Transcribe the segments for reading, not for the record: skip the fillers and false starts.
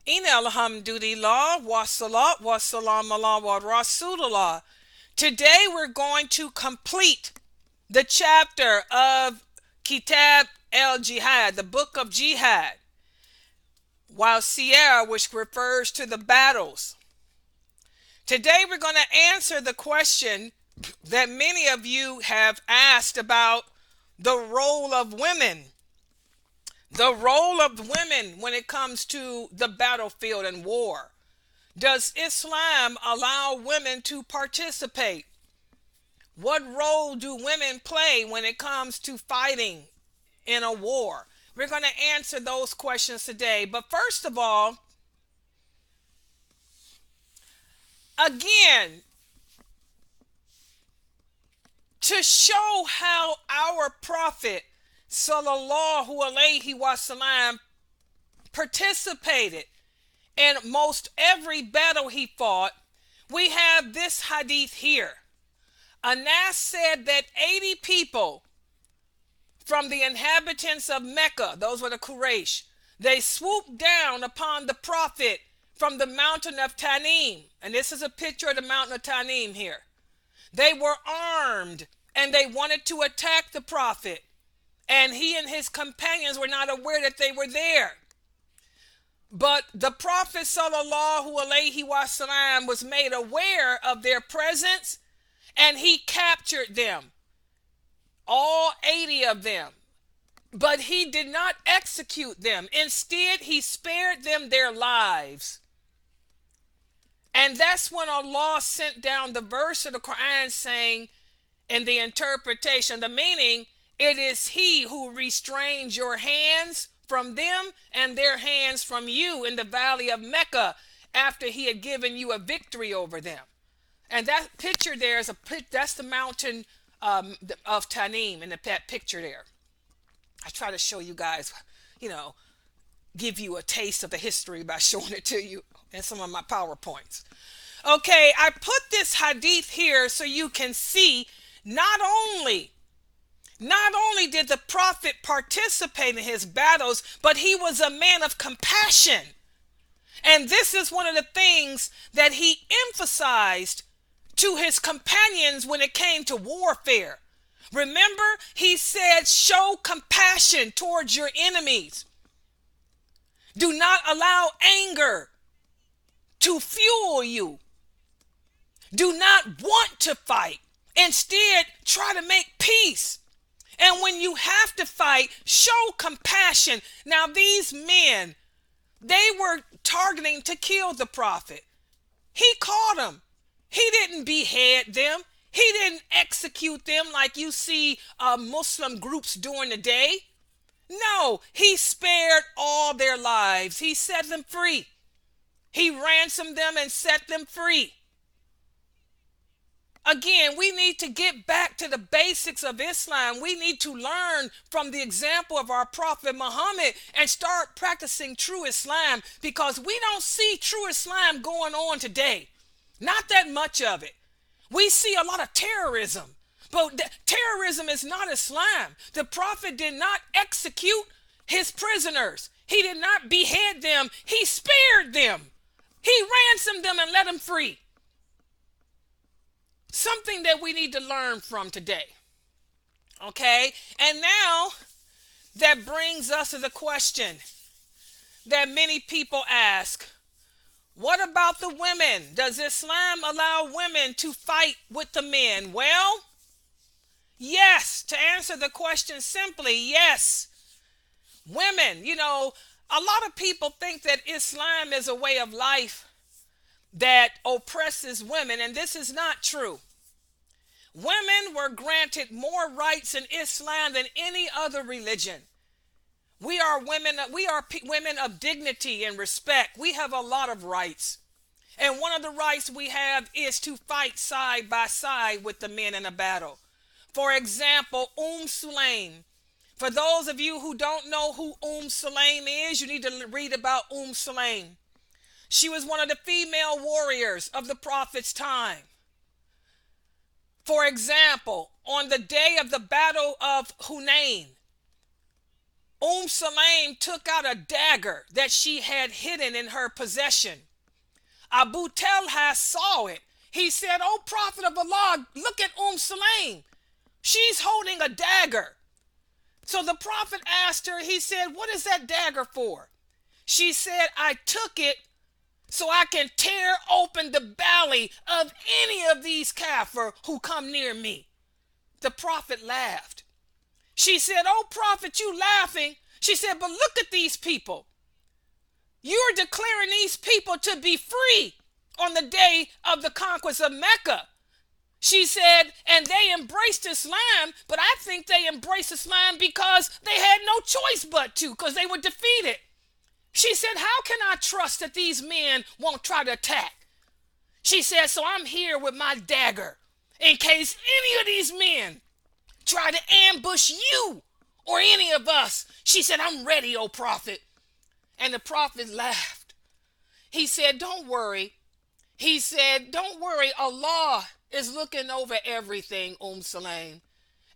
In alhamdulillah, wa salat wa salam ala wa rasulullah. Today we're going to complete the chapter of Kitab el Jihad, the book of Jihad, while Sierra, which refers to the battles. Today we're going to answer the question that many of you have asked about the role of women. The role of women when it comes to the battlefield and war. Does Islam allow women to participate? What role do women play when it comes to fighting in a war? We're going to answer those questions today. But first of all, again, to show how our Prophet Sallallahu Alaihi Wasallam participated in most every battle he fought, we have this hadith here. Anas said that 80 people from the inhabitants of Mecca, those were the Quraysh, they swooped down upon the Prophet from the mountain of Tanim. And this is a picture of the mountain of Tanim here. They were armed and they wanted to attack the Prophet. And he and his companions were not aware that they were there. But the Prophet Sallallahu Alaihi Wasallam was made aware of their presence and he captured them, all 80 of them. But he did not execute them. Instead, he spared them their lives. And that's when Allah sent down the verse of the Quran saying, in the interpretation, the meaning, it is he who restrains your hands from them and their hands from you in the valley of Mecca after he had given you a victory over them. And that picture there is that's the mountain of Tanim in that picture there. I try to show you guys, give you a taste of the history by showing it to you in some of my PowerPoints. Okay, I put this hadith here so you can see not only did the Prophet participate in his battles, but he was a man of compassion. And this is one of the things that he emphasized to his companions when it came to warfare. Remember, he said, show compassion towards your enemies. Do not allow anger to fuel you. Do not want to fight. Instead, try to make peace. And when you have to fight, show compassion. Now, these men, they were targeting to kill the Prophet. He caught them. He didn't behead them. He didn't execute them like you see Muslim groups doing today. No, he spared all their lives. He set them free. He ransomed them and set them free. Again, we need to get back to the basics of Islam. We need to learn from the example of our Prophet Muhammad and start practicing true Islam, because we don't see true Islam going on today. Not that much of it. We see a lot of terrorism, but terrorism is not Islam. The Prophet did not execute his prisoners. He did not behead them. He spared them. He ransomed them and let them free. Something that we need to learn from today. Okay? And now that brings us to the question that many people ask. What about the women? Does Islam allow women to fight with the men? Well, yes. To answer the question simply, yes. Women, a lot of people think that Islam is a way of life that oppresses women, and this is not true. Women were granted more rights in Islam than any other religion. We are women of dignity and respect. We have a lot of rights. And one of the rights we have is to fight side by side with the men in a battle. For example, Sulaim. For those of you who don't know who Sulaim is, you need to read about Sulaim. She was one of the female warriors of the Prophet's time. For example, on the day of the Battle of Hunain, Sulaim took out a dagger that she had hidden in her possession. Abu Talha saw it. He said, "O Prophet of Allah, look at Sulaim. She's holding a dagger." So the Prophet asked her, he said, "What is that dagger for?" She said, "I took it so I can tear open the belly of any of these kafir who come near me." The Prophet laughed. She said, "Oh Prophet, you laughing?" She said, "But look at these people. You're declaring these people to be free on the day of the conquest of Mecca." She said, "And they embraced Islam, but I think they embraced Islam because they had no choice but to, because they were defeated." She said, "How can I trust that these men won't try to attack?" She said, "So I'm here with my dagger in case any of these men try to ambush you or any of us." She said, "I'm ready, O Prophet." And the Prophet laughed. He said, "Don't worry." He said, "Don't worry. Allah is looking over everything, Sulaim.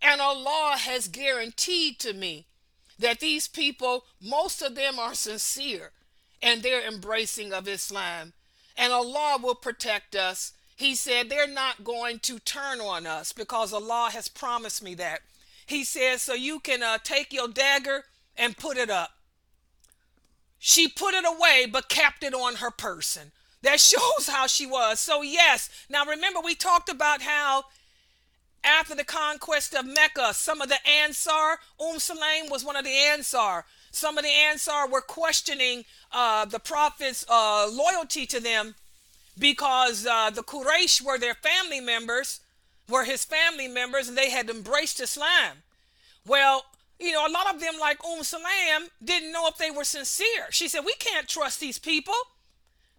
And Allah has guaranteed to me that these people, most of them are sincere and they're embracing of Islam. And Allah will protect us." He said, "They're not going to turn on us because Allah has promised me that." He said, "So you can take your dagger and put it up." She put it away but kept it on her person. That shows how she was. So yes, now remember we talked about how after the conquest of Mecca, some of the Ansar, Sulaim was one of the Ansar. Some of the Ansar were questioning the Prophet's loyalty to them because the Quraysh were their family members, were his family members, and they had embraced Islam. Well, a lot of them, like Sulaim, didn't know if they were sincere. She said, "We can't trust these people.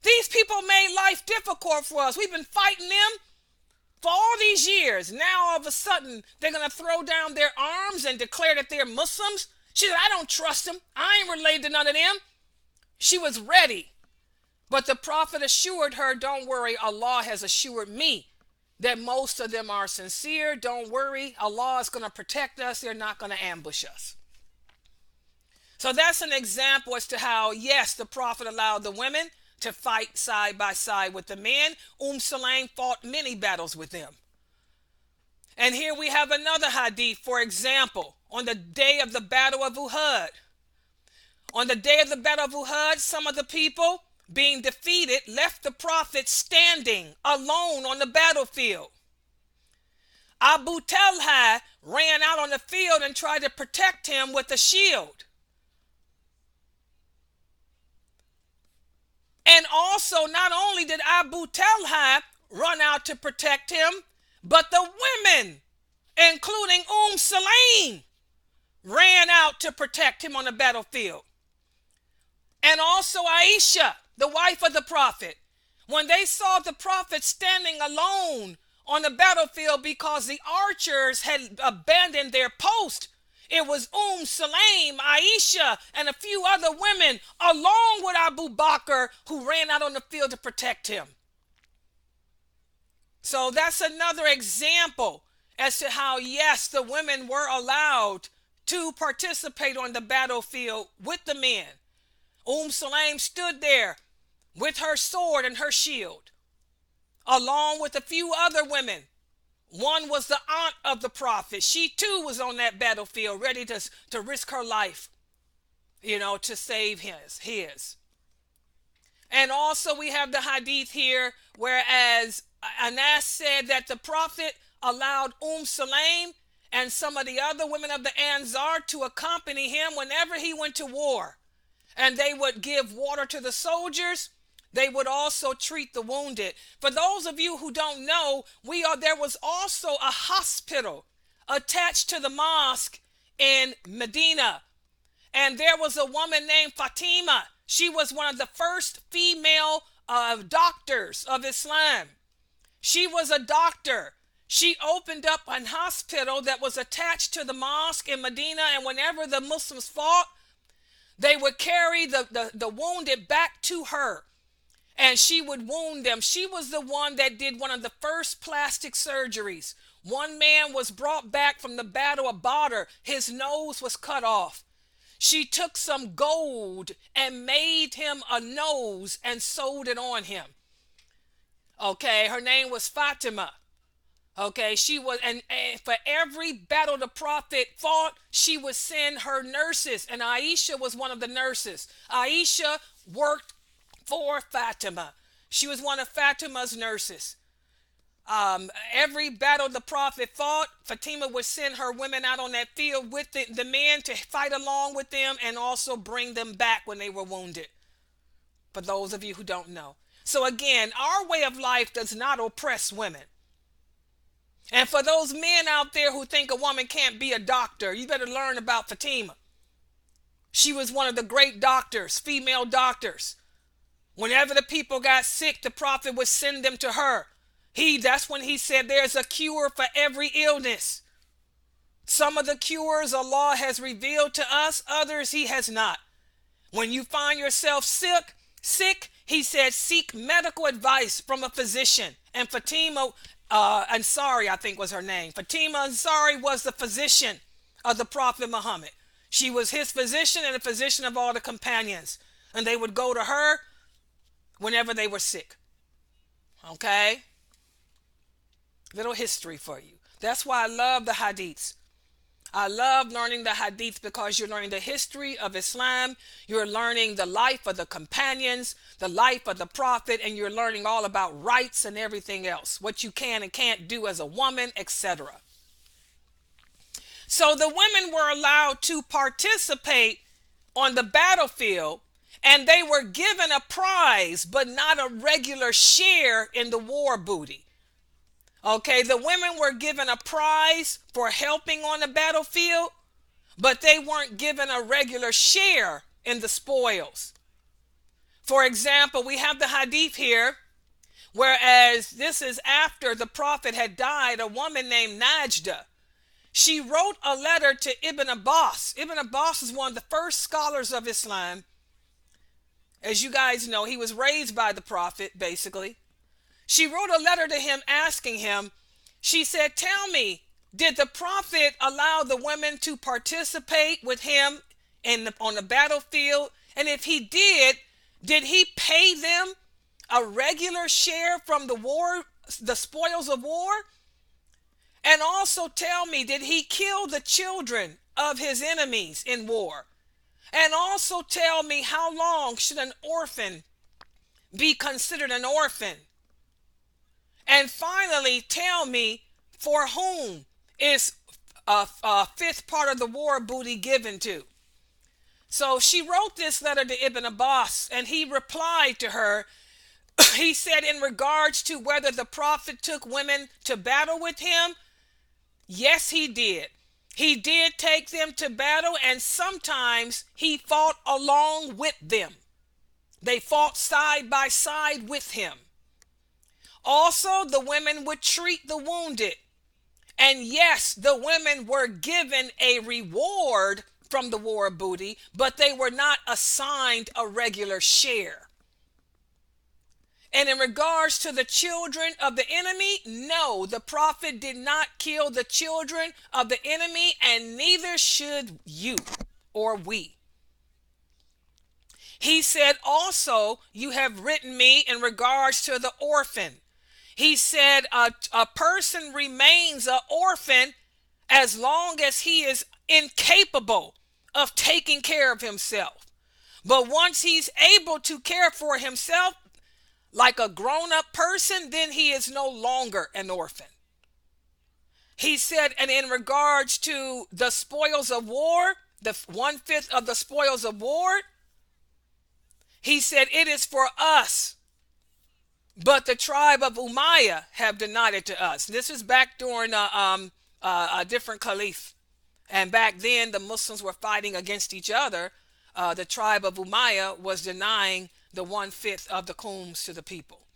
These people made life difficult for us. We've been fighting them for all these years. Now, all of a sudden, they're going to throw down their arms and declare that they're Muslims." She said, "I don't trust them. I ain't related to none of them." She was ready. But the Prophet assured her, "Don't worry. Allah has assured me that most of them are sincere. Don't worry. Allah is going to protect us. They're not going to ambush us." So that's an example as to how, yes, the Prophet allowed the women to fight side by side with the men. Sulaim fought many battles with them. And here we have another hadith, for example, on the day of the Battle of Uhud. On the day of the Battle of Uhud, some of the people being defeated left the Prophet standing alone on the battlefield. Abu Talha ran out on the field and tried to protect him with a shield. And also, not only did Abu Talha run out to protect him, but the women, including Sulaim, ran out to protect him on the battlefield. And also Aisha, the wife of the Prophet, when they saw the Prophet standing alone on the battlefield because the archers had abandoned their post, it was Sulaim, Aisha, and a few other women, along with Abu Bakr, who ran out on the field to protect him. So that's another example as to how, yes, the women were allowed to participate on the battlefield with the men. Sulaim stood there with her sword and her shield, along with a few other women. One was the aunt of the Prophet. She too was on that battlefield, ready to risk her life, to save his. And also we have the hadith here, whereas Anas said that the Prophet allowed Sulaim and some of the other women of the Ansar to accompany him whenever he went to war. And they would give water to the soldiers. They would also treat the wounded. For those of you who don't know, there was also a hospital attached to the mosque in Medina. And there was a woman named Fatima. She was one of the first female doctors of Islam. She was a doctor. She opened up a hospital that was attached to the mosque in Medina. And whenever the Muslims fought, they would carry the wounded back to her, and she would wound them. She was the one that did one of the first plastic surgeries. One man was brought back from the Battle of Badr. His nose was cut off. She took some gold and made him a nose and sewed it on him. Okay, her name was Fatima. Okay, she was, and for every battle the prophet fought, she would send her nurses, and Aisha was one of the nurses. Aisha worked for Fatima. She was one of Fatima's nurses. Every battle the prophet fought, Fatima would send her women out on that field with the men to fight along with them and also bring them back when they were wounded. For those of you who don't know. So again, our way of life does not oppress women. And for those men out there who think a woman can't be a doctor, you better learn about Fatima. She was one of the great doctors, female doctors. Whenever the people got sick, the prophet would send them to her. That's when he said there's a cure for every illness. Some of the cures Allah has revealed to us, others he has not. When you find yourself sick, he said seek medical advice from a physician. And Fatima Ansari, I think was her name. Fatima Ansari was the physician of the Prophet Muhammad. She was his physician and the physician of all the companions. And they would go to her whenever they were sick. Okay? Little history for you. That's why I love the hadiths. I love learning the hadiths because you're learning the history of Islam. You're learning the life of the companions, the life of the prophet, and you're learning all about rights and everything else. What you can and can't do as a woman, etc. So the women were allowed to participate on the battlefield, and they were given a prize, but not a regular share in the war booty. Okay, the women were given a prize for helping on the battlefield, but they weren't given a regular share in the spoils. For example, we have the hadith here, whereas this is after the prophet had died, a woman named Najda. She wrote a letter to Ibn Abbas. Ibn Abbas is one of the first scholars of Islam. As you guys know, he was raised by the prophet, basically. She wrote a letter to him asking him, she said, tell me, did the prophet allow the women to participate with him on the battlefield? And if he did he pay them a regular share from the war, the spoils of war? And also tell me, did he kill the children of his enemies in war? And also tell me, how long should an orphan be considered an orphan? And finally, tell me, for whom is a fifth part of the war booty given to? So she wrote this letter to Ibn Abbas, and he replied to her. He said, in regards to whether the prophet took women to battle with him, yes, he did. He did take them to battle, and sometimes he fought along with them. They fought side by side with him. Also, the women would treat the wounded. And yes, the women were given a reward from the war booty, but they were not assigned a regular share. And in regards to the children of the enemy, no, the prophet did not kill the children of the enemy, and neither should you or we. He said also, you have written me in regards to the orphan. He said a person remains an orphan as long as he is incapable of taking care of himself. But once he's able to care for himself like a grown-up person, then he is no longer an orphan. He said, and in regards to the spoils of war, the 1/5 of the spoils of war, he said, it is for us. But the tribe of Umayyah have denied it to us. This is back during a different caliph. And back then, the Muslims were fighting against each other. The tribe of Umayyah was denying the 1/5 of the khums to the people,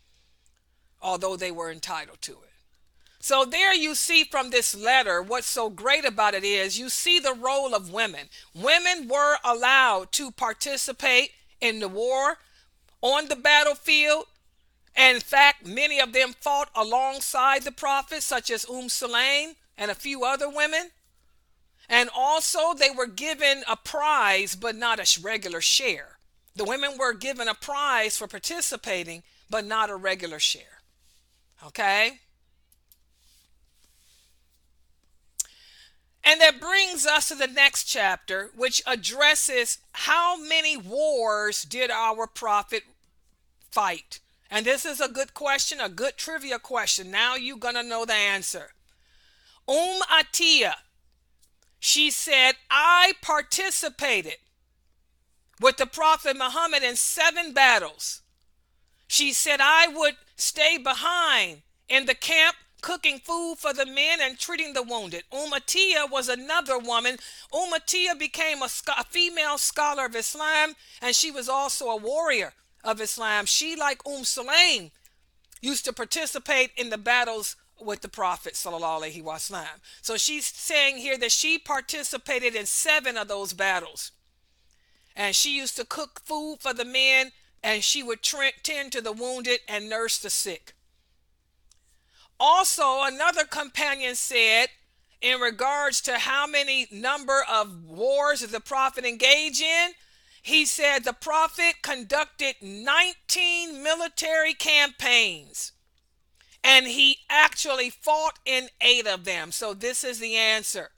although they were entitled to it. So there you see from this letter, what's so great about it is you see the role of women. Women were allowed to participate in the war on the battlefield. And in fact, many of them fought alongside the prophet, such as Sulaim and a few other women. And also, they were given a prize, but not a regular share. The women were given a prize for participating, but not a regular share. Okay? And that brings us to the next chapter, which addresses how many wars did our prophet fight? And this is a good question, a good trivia question. Now you're going to know the answer. Atiyah, she said, I participated with the Prophet Muhammad in 7 battles. She said, I would stay behind in the camp cooking food for the men and treating the wounded. Atiyah was another woman. Atiyah became a female scholar of Islam, and she was also a warrior of Islam. She, like Sulaim, used to participate in the battles with the Prophet sallallahu alaihi wasallam. So she's saying here that she participated in 7 of those battles. And she used to cook food for the men, and she would tend to the wounded and nurse the sick. Also, another companion said, in regards to how many number of wars did the Prophet engage in, he said the Prophet conducted 19 military campaigns, and he actually fought in 8 of them. So this is the answer.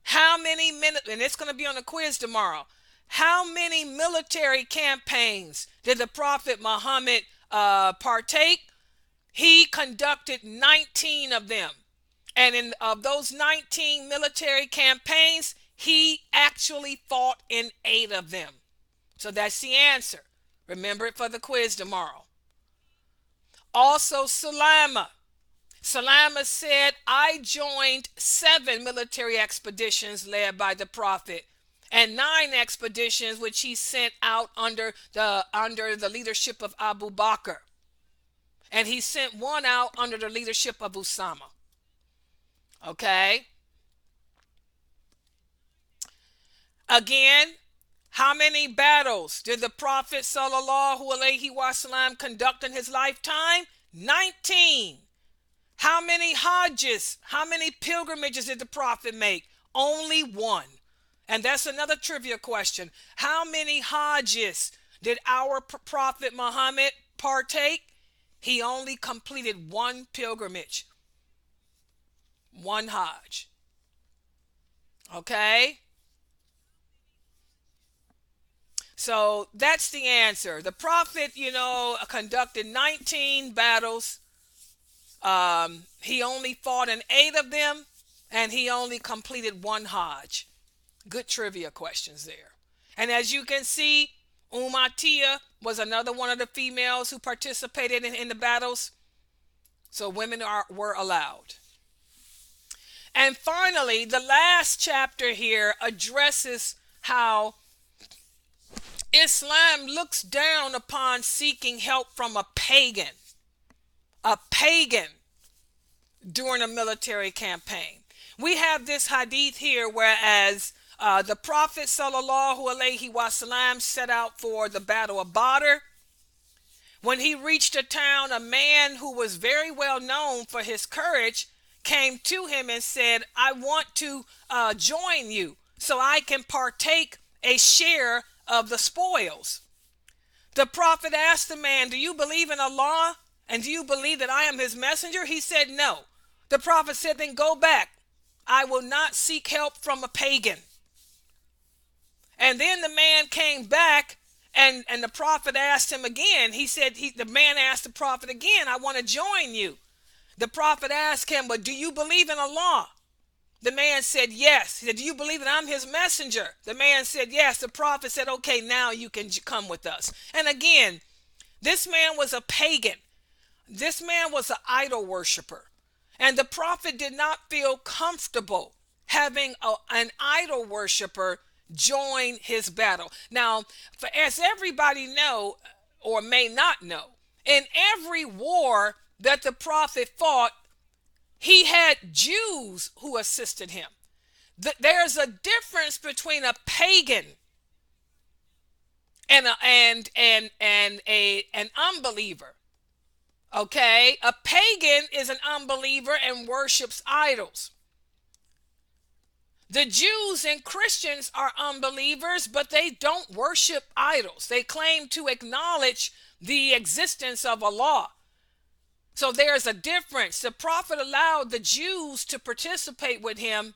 How many minutes, and it's going to be on the quiz tomorrow. How many military campaigns did the Prophet Muhammad partake? He conducted 19 of them. And of those 19 military campaigns, he actually fought in 8 of them. So that's the answer. Remember it for the quiz tomorrow. Also, Salama said, I joined 7 military expeditions led by the Prophet, and 9 expeditions which he sent out under the leadership of Abu Bakr. And he sent one out under the leadership of Usama. Okay? Again, how many battles did the Prophet sallallahu alaihi wasallam conduct in his lifetime? 19. How many hajjs, how many pilgrimages did the Prophet make? Only 1. And that's another trivia question. How many hajjs did our Prophet Muhammad partake? He only completed 1 pilgrimage. 1 hajj. Okay? So that's the answer. The Prophet, conducted 19 battles. He only fought in 8 of them, and he only completed 1 hajj. Good trivia questions there. And as you can see, Atiyah was another one of the females who participated in the battles. So women were allowed. And finally, the last chapter here addresses how Islam looks down upon seeking help from a pagan during a military campaign. We have this hadith here, whereas the Prophet sallallahu alaihi wasallam set out for the Battle of Badr. When he reached a town, a man who was very well known for his courage came to him and said, I want to join you so I can partake a share of the spoils. The Prophet asked the man, do you believe in Allah? And do you believe that I am his messenger? He said no. The Prophet said, then go back. I will not seek help from a pagan. And then the man came back, and the Prophet asked him again. The man asked the Prophet again, I want to join you. The Prophet asked him, but do you believe in Allah? The man said yes. He said, do you believe that I'm his messenger? The man said yes. The Prophet said, okay, now you can come with us. And again, this man was a pagan. This man was an idol worshiper. And the Prophet did not feel comfortable having an idol worshiper join his battle. Now, as everybody know or may not know, in every war that the Prophet fought, he had Jews who assisted him. There's a difference between a pagan and an unbeliever. Okay, a pagan is an unbeliever and worships idols. The Jews and Christians are unbelievers, but they don't worship idols. They claim to acknowledge the existence of Allah. So there's a difference. The prophet allowed the Jews to participate with him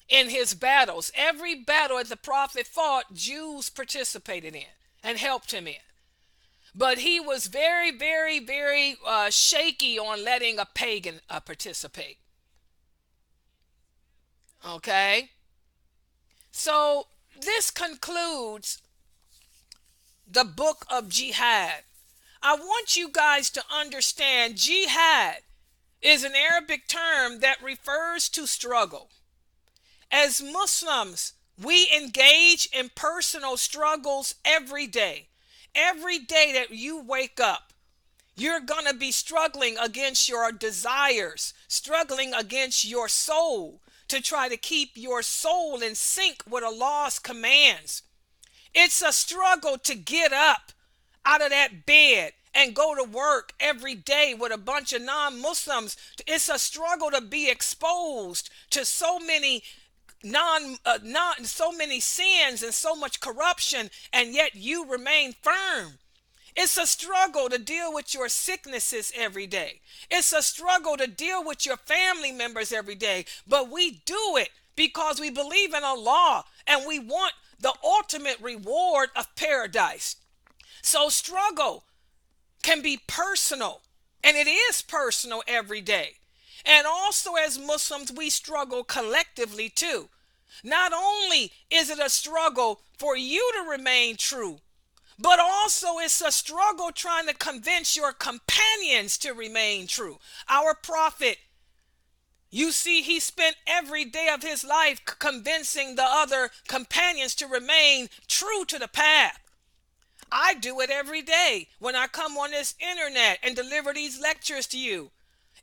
in his battles. Every battle that the prophet fought, Jews participated in and helped him in. But he was very, very, very shaky on letting a pagan participate. Okay? So this concludes the book of jihad. I want you guys to understand jihad is an Arabic term that refers to struggle. As Muslims, we engage in personal struggles every day. Every day that you wake up, you're going to be struggling against your desires, struggling against your soul to try to keep your soul in sync with Allah's commands. It's a struggle to get up out of that bed and go to work every day with a bunch of non-Muslims. It's a struggle to be exposed to so many so many sins and so much corruption, and yet you remain firm. It's a struggle to deal with your sicknesses every day. It's a struggle to deal with your family members every day. But we do it because we believe in Allah and we want the ultimate reward of paradise. So struggle can be personal, and it is personal every day. And also as Muslims, we struggle collectively too. Not only is it a struggle for you to remain true, but also it's a struggle trying to convince your companions to remain true. Our prophet, you see, he spent every day of his life convincing the other companions to remain true to the path. I do it every day when I come on this internet and deliver these lectures to you.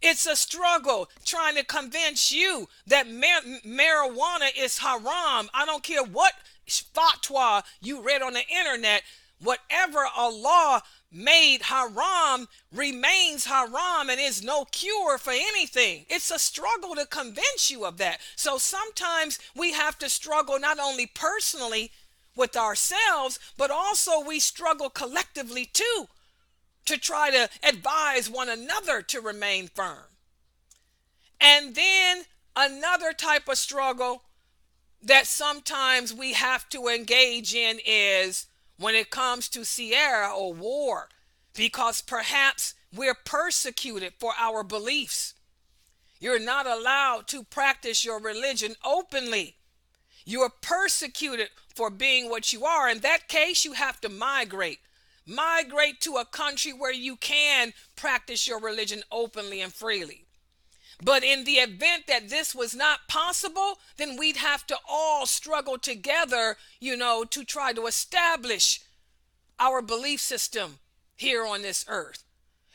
It's a struggle trying to convince you that marijuana is haram. I don't care what fatwa you read on the internet. Whatever Allah made haram remains haram and is no cure for anything. It's a struggle to convince you of that. So sometimes we have to struggle not only personally with ourselves, but also we struggle collectively too, to try to advise one another to remain firm. And then another type of struggle that sometimes we have to engage in is when it comes to Sierra or war, because perhaps we're persecuted for our beliefs. You're not allowed to practice your religion openly. You're persecuted for being what you are. In that case, you have to migrate. Migrate to a country where you can practice your religion openly and freely. But in the event that this was not possible, then we'd have to all struggle together, to try to establish our belief system here on this earth.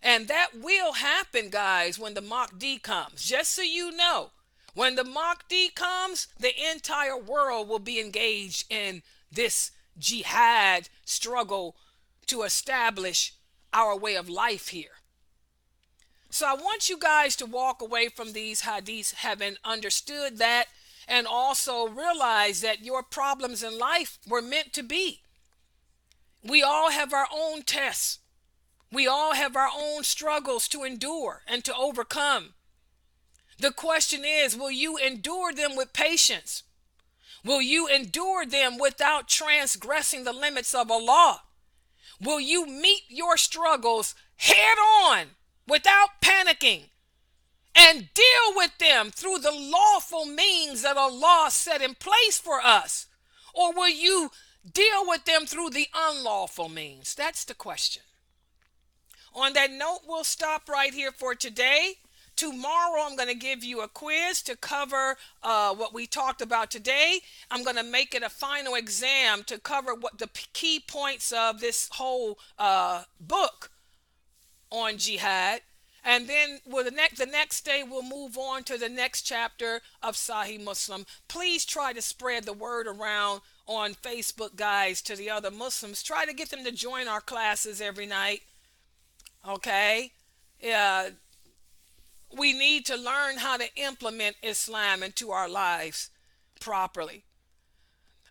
And that will happen, guys, when the Mahdi comes. Just so you know, when the Mahdi comes, the entire world will be engaged in this jihad struggle to establish our way of life here. So I want you guys to walk away from these hadiths having understood that, and also realize that your problems in life were meant to be. We all have our own tests. We all have our own struggles to endure and to overcome. The question is, will you endure them with patience? Will you endure them without transgressing the limits of Allah? Will you meet your struggles head on without panicking and deal with them through the lawful means that Allah set in place for us? Or will you deal with them through the unlawful means? That's the question. On that note, we'll stop right here for today. Tomorrow, I'm going to give you a quiz to cover what we talked about today. I'm going to make it a final exam to cover what the key points of this whole book on jihad. And then the next day, we'll move on to the next chapter of Sahih Muslim. Please try to spread the word around on Facebook, guys, to the other Muslims. Try to get them to join our classes every night. Okay? We need to learn how to implement Islam into our lives. properly.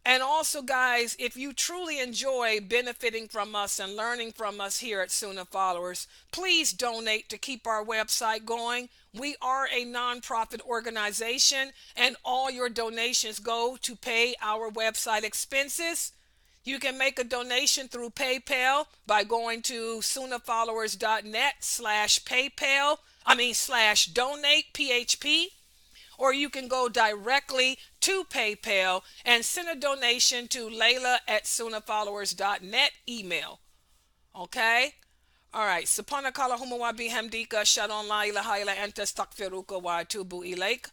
And also, guys, if you truly enjoy benefiting from us and learning from us here at Sunnahfollowers, please donate to keep our website going. We are a nonprofit organization, and all your donations go to pay our website expenses. You can make a donation through PayPal by going to sunnahfollowers.net/PayPal. /donate PHP, or you can go directly to PayPal and send a donation to Layla at sunnahfollowers.net email. Okay? All right. Subhanaka Allahumma wa bihamdika, ashhadu an la ilaha illa anta astaghfiruka wa atubu ilaik.